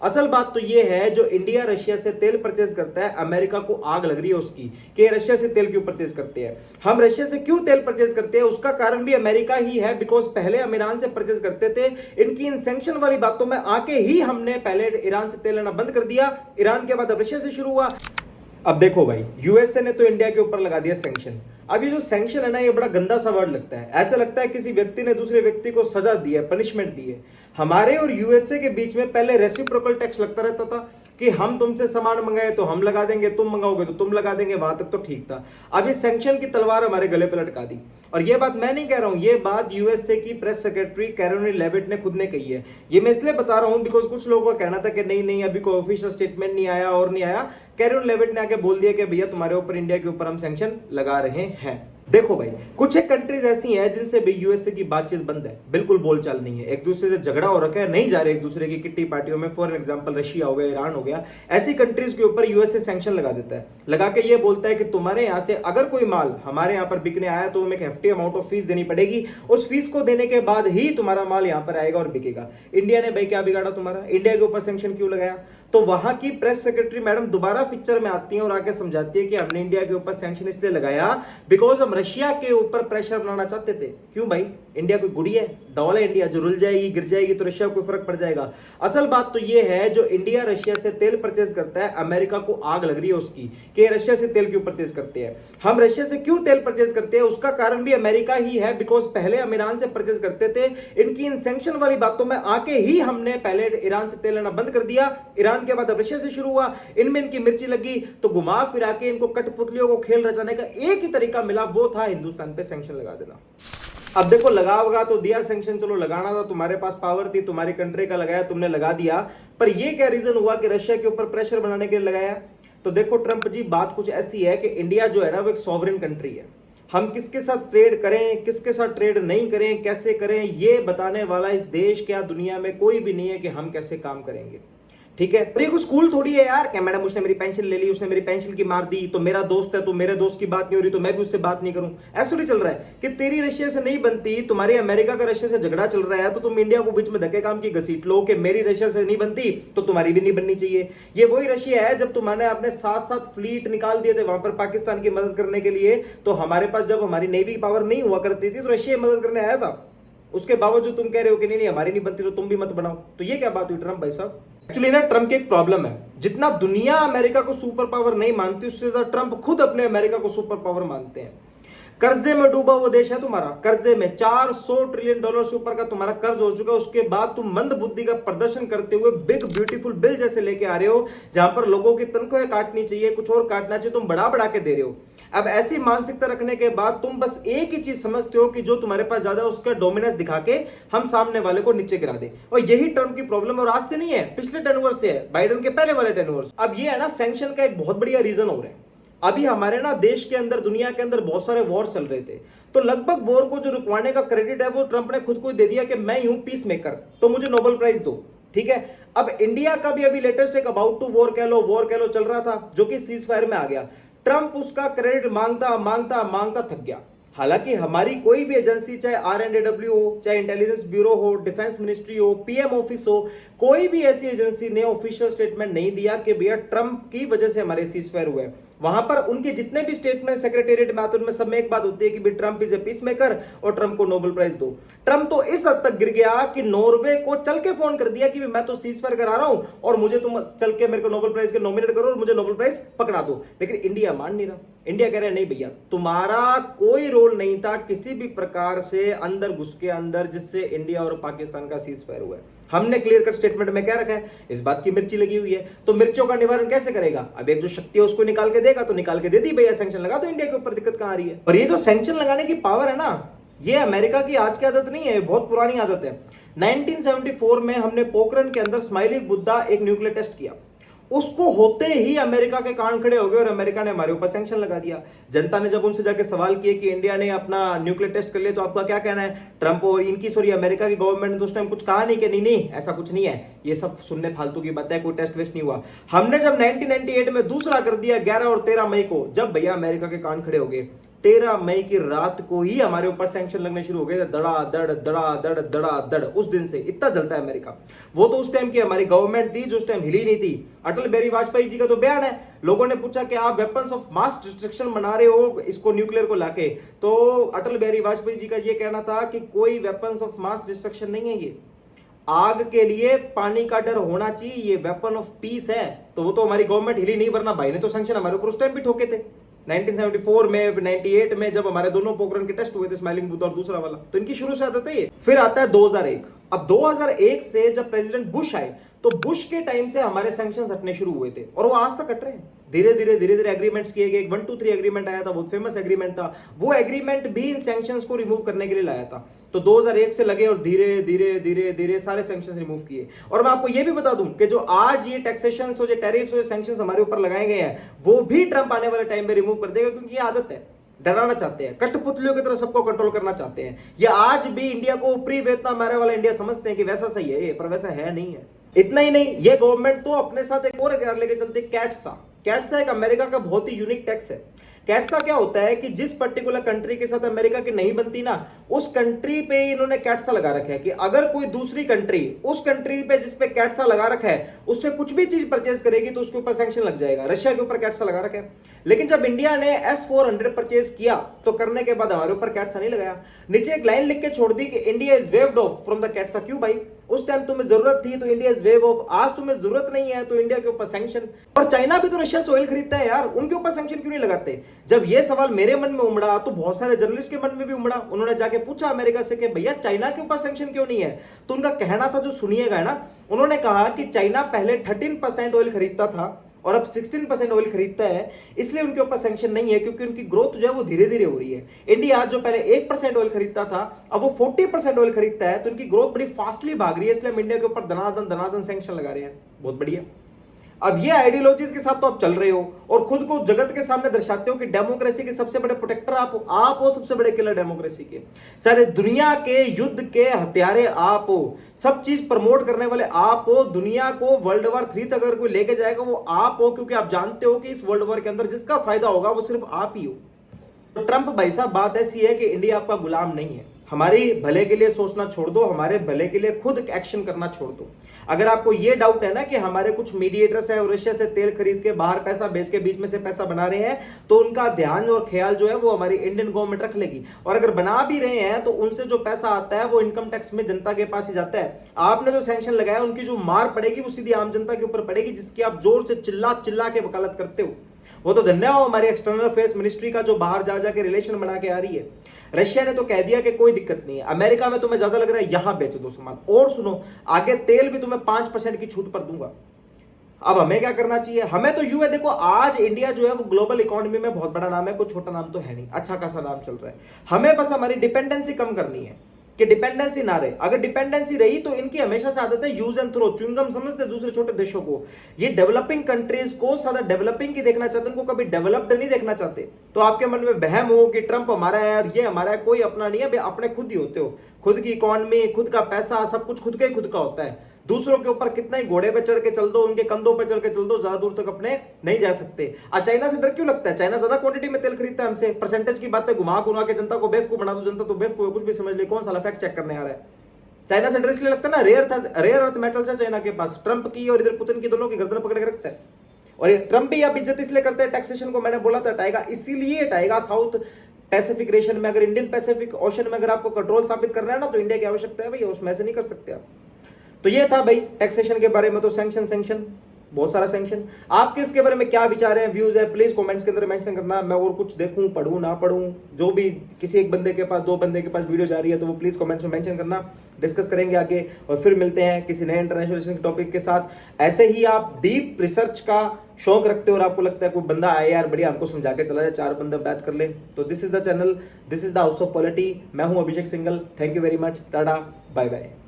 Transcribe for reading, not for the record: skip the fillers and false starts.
असल बात तो यह है, जो इंडिया रशिया से तेल परचेज करता है, अमेरिका को आग लग रही है उसकी कि रशिया से तेल क्यों परचेज करते हैं। हम रशिया से क्यों तेल परचेज करते हैं, उसका कारण भी अमेरिका ही है। बिकॉज पहले हम ईरान से परचेज करते थे, इनकी इन सैंक्शन वाली बातों में आके ही हमने पहले ईरान से तेल लेना बंद कर दिया। ईरान के बाद अब रशिया से शुरू हुआ। अब देखो भाई, यूएसए ने तो इंडिया के ऊपर लगा दिया सैंक्शन। अब ये जो सैंक्शन है ना, ये बड़ा गंदा सा वर्ड लगता है। ऐसा लगता है किसी व्यक्ति ने दूसरे व्यक्ति को सजा दी है, पनिशमेंट दी है। हमारे और यूएसए के बीच में पहले रेसिप्रोकल टैक्स लगता रहता था कि हम तुमसे सामान मंगाए तो हम लगा देंगे, तुम मंगाओगे तो तुम लगा देंगे, वहां तक तो ठीक था। अब ये सैंक्शन की तलवार हमारे गले पे लटका दी। और ये बात मैं नहीं कह रहा हूं, ये बात यूएसए की प्रेस सेक्रेटरी कैरोलिन लेविट ने खुद ने कही है। ये मैं इसलिए बता रहा हूं बिकॉज कुछ लोगों का कहना था कि नहीं नहीं अभी कोई ऑफिशियल स्टेटमेंट नहीं आया और नहीं आया। कैरोलिन लेविट ने आके बोल दिया कि भैया तुम्हारे ऊपर, इंडिया के ऊपर हम सैंक्शन लगा रहे हैं। देखो भाई, कुछ एक कंट्रीज ऐसी हैं जिनसे भी यूएसए की बातचीत बंद है, बिल्कुल बोलचाल नहीं है, एक दूसरे से झगड़ा हो रखा है, नहीं जा रहे एक दूसरे की किट्टी पार्टियों में। फॉर एग्जांपल रशिया हो गया, ईरान हो गया, ऐसी कंट्रीज के ऊपर यूएसए सैंक्शन लगा देता है। लगा के ये बोलता है कि तुम्हारे यहां से अगर कोई माल हमारे यहां पर बिकने आया तो हमें एक हेफ्टी अमाउंट ऑफ फीस देनी पड़ेगी। उस फीस को देने के बाद ही तुम्हारा माल यहां पर आएगा और बिकेगा। इंडिया ने भाई क्या बिगाड़ा तुम्हारा, इंडिया के ऊपर सैंक्शन क्यों लगाया? तो वहां की प्रेस सेक्रेटरी मैडम दोबारा पिक्चर में आती है और आके समझाती है कि हमने इंडिया के ऊपर सैंक्शन इसलिए लगाया बिकॉज हम रशिया के ऊपर प्रेशर बनाना चाहते थे। क्यों भाई, इंडिया कोई गुड़ी है, डॉल है इंडिया, जो रुल जाएगी गिर जाएगी तो रशिया को कोई फर्क पड़ जाएगा। असल बात तो यह है, जो इंडिया रशिया से तेल परचेज करता है, अमेरिका को आग लग रही है उसकी कि रशिया से तेल क्यों परचेज करते हैं। हम रशिया से क्यों तेल परचेज करते हैं, उसका कारण भी अमेरिका ही है। बिकॉज पहले हम ईरान से परचेज करते थे, इनकी इन सैंक्शन वाली बातों में आके ही हमने पहले ईरान से तेल लेना बंद कर दिया। ईरान के बाद अब रशिया से शुरू हुआ। इनमें इनकी मिर्ची लगी तो घुमा फिरा के इनको कठपुतलियों को खेल रचाने का एक ही तरीका मिला, वो था हिंदुस्तान पे सैंक्शन लगा देना। अब देखो, लगा होगा तो दिया सैंक्शन, चलो लगाना था, तुम्हारे पास पावर थी, तुम्हारी कंट्री का लगाया, तुमने लगा दिया। पर ये क्या रीजन हुआ कि रशिया के ऊपर प्रेशर बनाने के लिए लगाया? तो देखो ट्रंप जी, बात कुछ ऐसी है कि इंडिया जो है ना, वो एक सॉवरेन कंट्री है। हम किसके साथ ट्रेड करें, किसके साथ ट्रेड नहीं करें, कैसे करें, ये बताने वाला इस देश क्या दुनिया में कोई भी नहीं है कि हम कैसे काम करेंगे। ठीक है, और ये कोई स्कूल थोड़ी है यार कि मैडम उसने मेरी पेंसिल ले ली, उसने मेरी पेंसिल की मार दी तो मेरा दोस्त है, तो मेरे दोस्त की बात नहीं हो रही तो मैं भी उससे बात नहीं करूं। ऐसा नहीं चल रहा है कि तेरी रशिया से नहीं बनती, तुम्हारी अमेरिका का रशिया से झगड़ा चल रहा है तो तुम इंडिया को बीच में धक्के काम की घसीट लो कि मेरी रशिया से नहीं बनती तो तुम्हारी भी नहीं बननी चाहिए। ये वही रशिया है जब तुम्हारे अपने साथ साथ फ्लीट निकाल दिए थे वहां पर पाकिस्तान की मदद करने के लिए, तो हमारे पास जब हमारी नेवी पावर नहीं हुआ करती थी तो रशिया मदद करने आया था। उसके बावजूद तुम कह रहे हो कि नहीं हमारी नहीं बनती तो तुम भी मत बनाओ। तो ये क्या बात हुई ट्रंप भाई साहब? एक्चुअली ना, ट्रंप की एक प्रॉब्लम है, जितना दुनिया अमेरिका को सुपर पावर नहीं मानती, उससे ज्यादा ट्रंप खुद अपने अमेरिका को सुपर पावर मानते हैं। कर्जे में डूबा वो देश है तुम्हारा, कर्जे में $400 ट्रिलियन से ऊपर का तुम्हारा कर्ज हो चुका है। उसके बाद तुम मंद बुद्धि का प्रदर्शन करते हुए बिग ब्यूटीफुल बिल जैसे लेके आ रहे हो, जहां पर लोगों की तनख्वाहें काटनी चाहिए, कुछ और काटना चाहिए, तुम बढ़ा बढ़ा के दे रहे हो। अब ऐसी मानसिकता रखने के बाद तुम बस एक ही चीज समझते हो कि जो तुम्हारे पास ज्यादा उसका डोमिनेंस दिखा के हम सामने वाले को नीचे गिरा दे। और यही ट्रंप की प्रॉब्लम, और आज से नहीं है, पिछले 10 वर्ष से है, बाइडेन के पहले वाले 10 वर्ष। अब ये है ना, सैंक्शन का एक बहुत बढ़िया रीजन हो रहा है। अभी हमारे ना देश के अंदर, दुनिया के अंदर बहुत सारे वॉर चल रहे थे, तो लगभग वॉर को जो रुकवाने का क्रेडिट है वो ट्रंप ने खुद को दे दिया कि मैं हूं पीस मेकर, तो मुझे नोबेल प्राइज दो। ठीक है, अब इंडिया का भी अभी लेटेस्ट एक अबाउट टू वॉर कह लो चल रहा था, जो कि सीज फायर में आ गया। ट्रंप उसका क्रेडिट मांगता मांगता मांगता थक गया। हालांकि हमारी कोई भी एजेंसी, चाहे RNDW हो, चाहे इंटेलिजेंस ब्यूरो हो, डिफेंस मिनिस्ट्री हो, PM ऑफिस हो, कोई भी ऐसी एजेंसी ने ऑफिशियल स्टेटमेंट नहीं दिया कि भैया ट्रंप की वजह से हमारे सीज फायर हुए। वहां पर उनके जितने भी स्टेटमेंट सेक्रेटेरिएट में आते हैं, उनमें सब में एक बात होती है कि भाई Trump is a peace maker और ट्रंप को नोबेल प्राइज दो। ट्रंप तो इस हद तक गिर गया कि नॉर्वे को चल के फोन कर दिया कि मैं तो सीज फायर करा रहा हूं और मुझे तुम चल के मेरे को नोबेल प्राइज के नॉमिनेट करो और मुझे नोबेल प्राइज पकड़ा दो। लेकिन इंडिया मान नहीं रहा। इंडिया कह रहा है नहीं भैया, तुम्हारा कोई रोल नहीं था किसी भी प्रकार से अंदर घुस के अंदर जिससे इंडिया और पाकिस्तान का सीज फायर हुआ है। हमने क्लियर कट स्टेटमेंट में क्या रखा है, इस बात की मिर्ची लगी हुई है, तो मिर्चों का निवारण कैसे करेगा? अब एक जो शक्ति है उसको निकाल के देगा, तो निकाल के दे दी भैया, सैंक्शन लगा दो, इंडिया के ऊपर दिक्कत कहां आ रही है? और ये जो सैंक्शन लगाने की पावर है ना, ये अमेरिका की आज की आदत नहीं है, बहुत पुरानी आदत है। 1974 में हमने पोखरण के अंदर स्माइली बुद्धा एक न्यूक्लियर टेस्ट किया, उसको होते ही अमेरिका के कान खड़े हो गए और अमेरिका ने हमारे ऊपर सैंक्शन लगा दिया। जनता ने जब उनसे जाके सवाल किए कि इंडिया ने अपना न्यूक्लियर टेस्ट कर लिया तो आपका क्या कहना है? ट्रंप और अमेरिका की गवर्नमेंट ने तो उस टाइम कुछ कहा नहीं कि नहीं ऐसा कुछ नहीं है, ये सब सुनने फालतू की बात है, कोई टेस्ट वेस्ट नहीं हुआ। हमने जब 1998 में दूसरा कर दिया 11 और 13 मई को, जब भैया अमेरिका के कान खड़े हो गए, 13 मई की रात को ही हमारे ऊपर सैंक्शन लगने शुरू हो गए थे, धड़ा उस दिन से इतना जलता है अमेरिका। वो तो उस टाइम की हमारी गवर्नमेंट थी जो उस टाइम हिली नहीं थी। अटल बिहारी वाजपेयी जी का तो बयान है, लोगों ने पूछा कि आप वेपन्स ऑफ मास डिस्ट्रक्शन बना रहे हो इसको न्यूक्लियर को लाके, तो अटल बिहारी वाजपेयी जी का ये कहना था कि कोई वेपन्स ऑफ मास डिस्ट्रक्शन नहीं है, ये आग के लिए पानी का डर होना चाहिए, ये वेपन ऑफ पीस है। तो वो तो हमारी गवर्नमेंट हिली नहीं, वरना भाई ने तो सैंक्शन हमारे ऊपर उस टाइम भी ठोके थे 1974 में, 98 में, जब हमारे दोनों पोखरण के टेस्ट हुए थे, स्माइलिंग बुद्ध और दूसरा वाला। तो इनकी शुरू से आदत है ये। फिर आता है 2001। अब 2001 से जब प्रेसिडेंट बुश आए तो बुश के टाइम से हमारे सैंक्शंस हटने शुरू हुए थे और वो आज तक हट रहे हैं। धीरे धीरे एग्रीमेंट्स किए गए। 123 एग्रीमेंट आया था, बहुत फेमस एग्रीमेंट था। वो एग्रीमेंट भी इन सैंक्शंस को रिमूव करने के लिए लाया था। तो 2001 से लगे और धीरे सारे सैंक्शंस रिमूव किए। और मैं आपको ये भी बता दूं कि जो आज ये टैक्सेशन जो टैरिफ्स और सैंक्शंस हमारे ऊपर लगाए गए हैं, वो भी ट्रंप आने वाले टाइम में रिमूव कर देगा, क्योंकि ये आदत है, डराना चाहते हैं, कठपुतलियों की तरह सबको कंट्रोल करना चाहते हैं। ये आज भी इंडिया को ऊपरी वेतना मारे वाला इंडिया समझते हैं कि वैसा सही है ये, पर वैसा है नहीं है। इतना ही नहीं, ये गवर्नमेंट तो अपने साथ एक और हथियार लेके चलती है, कैटसा। कैटसा एक अमेरिका का बहुत ही यूनिक टैक्स है। कैटसा क्या होता है कि जिस पर्टिकुलर कंट्री के साथ अमेरिका की नहीं बनती ना, उस कंट्री पे इन्होंने कैटसा लगा रखा है कि अगर कोई दूसरी कंट्री उस कंट्री पे जिस पे कैटसा लगा रखा है उससे कुछ भी चीज परचेज करेगी तो उसके ऊपर सैंक्शन लग जाएगा। रशिया के ऊपर कैटसा लगा रखा है, लेकिन जब इंडिया ने S-400 परचेज किया तो करने के बाद हमारे ऊपर कैटसा नहीं लगाया। नीचे एक लाइन लिख के छोड़ दी कि India is waived off from the CAATSA. क्यों भाई? उस टाइम तुम्हें जरूरत थी तो इंडिया इज वेव ऑफ, आज तुम्हें जरूरत नहीं है तो इंडिया के ऊपर सैंक्शन। और चाइना भी तो रशिया से ऑयल खरीदता है यार, उनके ऊपर सैंक्शन क्यों नहीं लगाते? जब ये सवाल मेरे मन में उमड़ा तो बहुत सारे जर्नलिस्ट के मन में भी उमड़ा। उन्होंने जाके पूछा अमेरिका से कि भैया चाइना के ऊपर सैंक्शन क्यों नहीं है? तो उनका कहना था, जो सुनिएगा ना, उन्होंने कहा कि चाइना पहले 13% ऑयल खरीदता था और अब 16% ऑयल खरीदता है, इसलिए उनके ऊपर सैंक्शन नहीं है, क्योंकि उनकी ग्रोथ जो है वो धीरे धीरे हो रही है। इंडिया जो पहले 1% ऑयल खरीदता था अब वो 40% ऑयल खरीदता है, तो उनकी ग्रोथ बड़ी फास्टली भाग रही है, इसलिए हम इंडिया के ऊपर धनाधन सैंक्शन लगा रहे हैं। बहुत बढ़िया। अब ये आइडियोलॉजीज के साथ तो आप चल रहे हो और खुद को जगत के सामने दर्शाते हो कि डेमोक्रेसी के सबसे बड़े प्रोटेक्टर आप हो सबसे बड़े किलर डेमोक्रेसी के। सारे दुनिया के युद्ध के हत्यारे आप हो, सब चीज प्रमोट करने वाले आप हो। दुनिया को वर्ल्ड वॉर 3 तक अगर कोई लेके जाएगा वो आप हो, क्योंकि आप जानते हो कि इस वर्ल्ड वॉर के अंदर जिसका फायदा होगा वो सिर्फ आप ही हो। तो ट्रंप भाई साहब, बात ऐसी है कि इंडिया आपका गुलाम नहीं है। हमारी भले के लिए सोचना छोड़ दो, हमारे भले के लिए खुद एक्शन करना छोड़ दो। अगर आपको ये डाउट है ना कि हमारे कुछ मीडिएटर्स है और रशिया से तेल खरीद के बाहर पैसा बेच के बीच में से पैसा बना रहे हैं, तो उनका ध्यान और ख्याल जो है वो हमारी इंडियन गवर्नमेंट रख लेगी। और अगर बना भी रहे हैं तो उनसे जो पैसा आता है वो इनकम टैक्स में जनता के पास ही जाता है। आपने जो सैंक्शन लगाया उनकी जो मार पड़ेगी वो सीधी आम जनता के ऊपर पड़ेगी, जिसकी आप जोर से चिल्ला चिल्ला के वकालत करते हो। वो तो धन्यवाद हमारी एक्सटर्नल अफेयर्स मिनिस्ट्री का, जो बाहर जा जाके रिलेशन बना के आ रही है। रशिया ने तो कह दिया कि कोई दिक्कत नहीं है, अमेरिका में तुम्हें ज्यादा लग रहा है यहां बेच दो सामान। और सुनो, आगे तेल भी तुम्हें 5% की छूट पर दूंगा। अब हमें क्या करना चाहिए? हमें तो यूं है, देखो आज इंडिया जो है वो ग्लोबल इकोनॉमी में बहुत बड़ा नाम है, कोई छोटा नाम तो है नहीं, अच्छा खासा नाम चल रहा है। हमें बस हमारी डिपेंडेंसी कम करनी है कि डिपेंडेंसी ना रहे। अगर डिपेंडेंसी रही तो इनकी हमेशा से आदत है यूज एंड थ्रो, च्युइंगम समझते दूसरे छोटे देशों को। ये डेवलपिंग कंट्रीज को सदा डेवलपिंग की देखना चाहते हैं, उनको कभी डेवलप्ड नहीं देखना चाहते। तो आपके मन में वहम हो कि ट्रंप हमारा है और ये हमारा है, कोई अपना नहीं है, अपने खुद ही होते हो। खुद की इकोनॉमी, खुद का पैसा, सब कुछ खुद का ही खुद का होता है। दूसरों के ऊपर कितना ही घोड़े पे चढ़ के चल दो, उनके कंधों पे चढ़ के चल दो, ज्यादा दूर तक अपने नहीं जा सकते। चाइना से डर क्यों लगता है? चाइना ज्यादा क्वांटिटी में तेल खरीदता है हमसे। परसेंटेज की बात है, घुमा घुमा के जनता को बेवकूफ बना दो, जनता तो बेवकूफ कुछ भी समझ ले, कौन सा फैक्ट चेक करने आ रहा है? चाइना से डर इसलिए लगता है ना, रेयर अर्थ मेटल्स है चाइना के पास। ट्रंप की और इधर पुतिन की, दोनों की गर्दन पकड़ के रखता है। और ये ट्रंप भी अब इज्जत इसलिए करते हैं टैक्सेशन को, मैंने बोला था हटाएगा, इसीलिए हटाएगा। साउथ पैसिफिक रीजन में, अगर इंडियन पैसिफिक ओशन में अगर आपको कंट्रोल साबित करना है ना, तो इंडिया की आवश्यकता है भाई, उसमें ऐसे नहीं कर सकते आप। तो ये था भाई टैक्सेशन के बारे में। तो सैंक्शन बहुत सारा सैंक्शन। आपके इसके बारे में क्या विचार है, व्यूज है, प्लीज कमेंट्स के अंदर मेंशन करना। मैं और कुछ देखूं, पढ़ूं ना पढ़ूं, जो भी किसी एक बंदे के पास, 2 बंदे के पास वीडियो जा रही है तो वो प्लीज कमेंट्स में मेंशन करना। डिस्कस करेंगे आगे और फिर मिलते हैं किसी नए इंटरनेशनल टॉपिक के साथ। ऐसे ही आप डीप रिसर्च का शौक रखते हो और आपको लगता है कोई बंदा आए यार बढ़िया हमको समझा के चला जाए, 4 बंदे बात कर ले, तो this is the channel, this is the house of polity. मैं हूं Abhishek Singhal. Thank you very much, tata, bye bye.